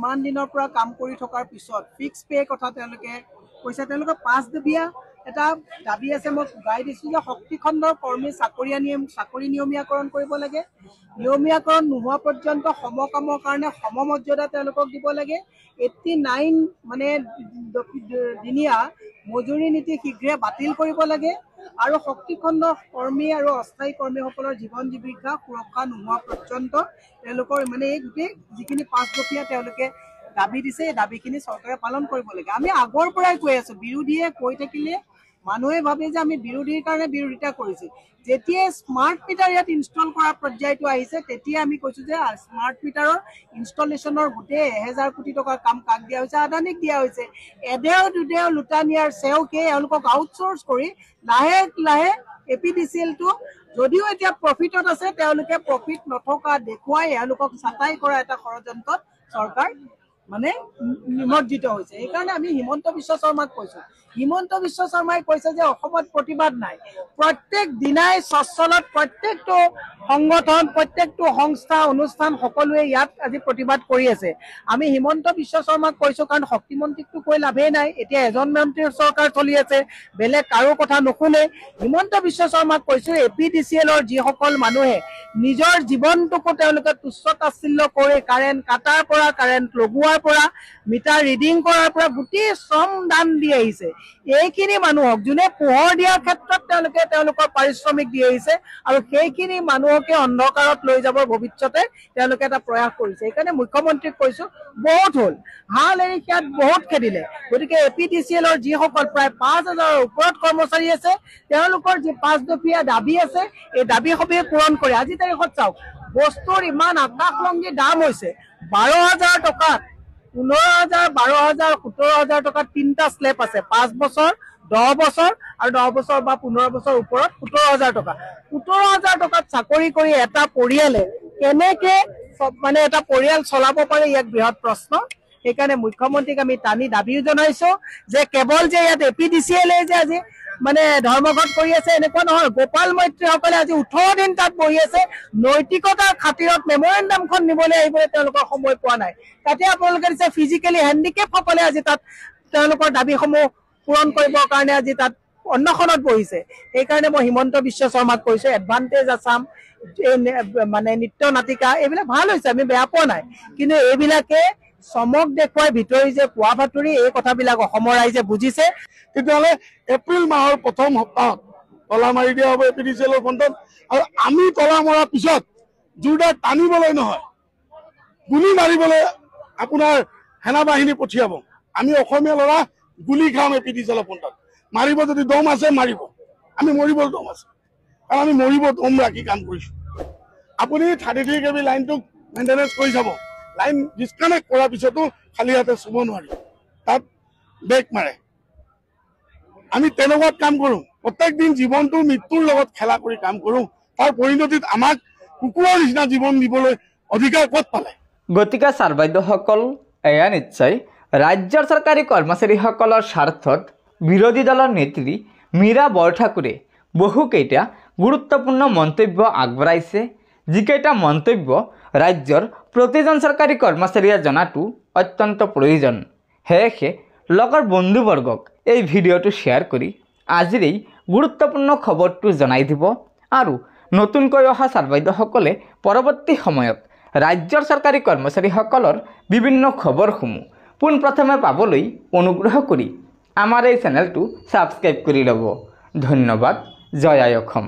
ইমান দিনৰ পৰা কাম কৰি থকাৰ পিছত ফিক্স পে কথা তেওঁলোকে কৈছে। তেওঁলোকে 5 দফীয়া এটা দাবী আছে। মই গাই দিছোঁ যে শক্তি খণ্ডৰ কৰ্মী চাকৰি নিয়মীয়াকৰণ কৰিব লাগে। নিয়মীয়াকৰণ নোহোৱা পৰ্যন্ত সমকামৰ কাৰণে সমমৰ্যাদা তেওঁলোকক দিব লাগে। 89 মানে দিনীয়া মজুৰি নীতি শীঘ্ৰে বাতিল কৰিব লাগে আৰু শক্তি খণ্ডৰ কৰ্মী আৰু অস্থায়ী কৰ্মীসকলৰ জীৱন জীৱিকা সুৰক্ষা নোহোৱা পৰ্যন্ত তেওঁলোকৰ মানে এই গোটেই যিখিনি 5 দফীয়া তেওঁলোকে দাবী দিছে এই দাবীখিনি চৰকাৰে পালন কৰিব লাগে। আমি আগৰ পৰাই কৈ আছো, বিৰোধীয়ে কৈ থাকিলে মানুহে ভাবে যে আমি বিৰোধীৰ কাৰণে বিৰোধিতা কৰিছো। যেতিয়া স্মাৰ্ট মিটাৰ ইয়াত ইনষ্টল কৰাৰ পৰ্যায়টো আহিছে তেতিয়া আমি কৈছো যে স্মাৰ্ট মিটাৰৰ ইনষ্টলেশ্যনৰ গোটেই 1000 কোটি টকাৰ কাম কাক দিয়া হৈছে? আদানীক দিয়া হৈছে। এডেও দুডেও লুটানিয়াৰ চেওকে এওঁলোকক আউটচোৰ্চ কৰি লাহে লাহে APDCLটো যদিও এতিয়া প্ৰফিটত আছে তেওঁলোকে প্ৰফিট নথকা দেখুৱাই এওঁলোকক ছাটাই কৰা এটা ষড়যন্ত্ৰত চৰকাৰ মানে নিমজ্জিত হৈছে। সেইকাৰণে আমি হিমন্ত বিশ্ব শৰ্মাক কৈছো, হিমন্ত বিশ্ব শৰ্মাই কৈছে যে অসমত প্ৰতিবাদ নাই। প্ৰত্যেক দিনাই স্বচ্ছলত প্ৰত্যেকটো সংগঠন প্ৰত্যেকটো সংস্থা অনুষ্ঠান সকলোৱে ইয়াত আজি প্ৰতিবাদ কৰি আছে। আমি হিমন্ত বিশ্ব শৰ্মাক কৈছো কাৰণ শক্তিমন্ত্ৰীকটো কৈ লাভেই নাই। এতিয়া এজন মন্ত্ৰীৰ চৰকাৰ চলি আছে, বেলেগ কাৰো কথা নুশুনে। হিমন্ত বিশ্ব শৰ্মাক কৈছো APDCLৰ যিসকল মানুহে নিজৰ জীৱনটোকো তেওঁলোকে তুচ্ছ তাচ্ছিল্য কৰি কাৰেণ্ট কাটাৰ পৰা কাৰেণ্ট লগোৱাৰ পৰা মিটাৰ ৰিডিং কৰাৰ পৰা গোটেই শ্ৰম দান দি আহিছে। এইখিনি মানুহক যোনে পোহৰ দিয়াৰ ক্ষেত্ৰত তেওঁলোকৰ পাৰিশ্ৰমিক দি আহিছে আৰু সেইখিনি মানুহকে অন্ধকাৰত লৈ যাবৰ ভৱিষ্যতে তেওঁলোকে এটা প্ৰয়াস কৰিছে। সেইকাৰণে মুখ্যমন্ত্ৰীক কৈছো বহুত হ'ল, হাল এৰি ইয়াত বহুত খেদিলে। গতিকে APDCLৰ যিসকল প্ৰায় 5000ৰ ওপৰত কৰ্মচাৰী আছে তেওঁলোকৰ যি 5 দফীয়া দাবী আছে এই দাবীসমূহ পূৰণ কৰে। আজি তাৰিখত চাওক বস্তুৰ ইমান আকাশলংঘী দাম হৈছে। 12,000 টকাত 15,000, 12,000, 17,000 টকাত 3টা স্লেব আছে। 5 বছৰ, 10 বছৰ আৰু 10 বছৰ বা 15 বছৰ ওপৰত 17,000 টকা। 17,000 টকাত চাকৰি কৰি এটা পৰিয়ালে কেনেকে মানে এটা পৰিয়াল চলাব পাৰে ইয়াক বৃহৎ প্ৰশ্ন। সেইকাৰণে মুখ্যমন্ত্ৰীক আমি টানি দাবীও জনাইছো যে কেৱল যে ইয়াত APDCLে যে আজি মানে ধৰ্মঘট কৰি আছে এনেকুৱা নহয়। গোপাল মৈত্ৰীসকলে আজি 18 দিন তাত বহি আছে। নৈতিকতাৰ খাতিৰত মেমৰেণ্ডামখন নিবলৈ আহিবলৈ তেওঁলোকৰ সময় পোৱা নাই। তাতে আপোনালোকে দিছে ফিজিকেলি হেণ্ডিকেপ সকলে আজি তাত তেওঁলোকৰ দাবীসমূহ পূৰণ কৰিবৰ কাৰণে আজি তাত অন্বেষণত বহিছে। সেইকাৰণে মই হিমন্ত বিশ্ব শৰ্মাক কৈছো এডভান্টেজ আছাম মানে নৃত্য নাটিকা এইবিলাক ভাল হৈছে, আমি বেয়া পোৱা নাই। কিন্তু এইবিলাকে চমক দেখুৱাই ভিতৰি যে কোৱা বাতৰি এই কথাবিলাক অসমৰ ৰাইজে বুজিছে। তেতিয়াহ'লে এপ্ৰিল মাহৰ প্ৰথম সপ্তাহত তলা মাৰি দিয়া হ'ব APDCLৰ ফ্ৰণ্টত। আৰু আমি তলা মৰাৰ পিছত জোৰদাৰ টানিবলৈ নহয়, গুলি মাৰিবলৈ আপোনাৰ সেনা বাহিনী পঠিয়াব। আমি অসমীয়া ল'ৰা গুলি খাম APDCLৰ ফ্ৰণ্টত। মাৰিব যদি দম আছে মাৰিব, আমি মৰিব দম আছে কাৰণ আমি মৰিব দম ৰাখি কাম কৰিছো। আপুনি 33 kV লাইনটোক মেইনটেনেঞ্চ কৰি চাব। লাইন ডিছকানেক্ট কৰাৰ পিছতো খালী হাতে চুব নোৱাৰি, তাত ব্ৰেক মাৰে। আমি তেনেকুৱাত কাম কৰোঁ। প্ৰত্যেক দিন জীৱনটো মৃত্যুৰ লগত খেলা কৰি কাম কৰোঁ। তাৰ পৰিণতিত আমাক কুকুৰৰ নিচিনা জীৱন দিবলৈ অধিকাৰ ক'ত পালে? গতিকে ছাৰ বাইদেউসকল এয়া নিশ্চয় ৰাজ্যৰ চৰকাৰী কৰ্মচাৰীসকলৰ স্বাৰ্থত বিৰোধী দলৰ নেত্ৰী মীৰা বৰঠাকুৰে বহুকেইটা গুৰুত্বপূৰ্ণ মন্তব্য আগবঢ়াইছে, যিকেইটা মন্তব্য ৰাজ্যৰ প্ৰতিজন চৰকাৰী কৰ্মচাৰীয়ে জনাটো অত্যন্ত প্ৰয়োজন। সেয়েহে লগৰ বন্ধুবৰ্গক এই ভিডিঅ'টো শ্বেয়াৰ কৰি আজিৰ এই গুৰুত্বপূৰ্ণ খবৰটো জনাই দিব আৰু নতুনকৈ অহা ছাৰ বাইদেউসকলে পৰৱৰ্তী সময়ত ৰাজ্যৰ চৰকাৰী কৰ্মচাৰীসকলৰ বিভিন্ন খবৰসমূহ পোনপ্ৰথমে পাবলৈ অনুগ্ৰহ কৰি আমাৰ এই চেনেলটো ছাবস্ক্ৰাইব কৰি ল'ব। ধন্যবাদ। জয় আই অসম।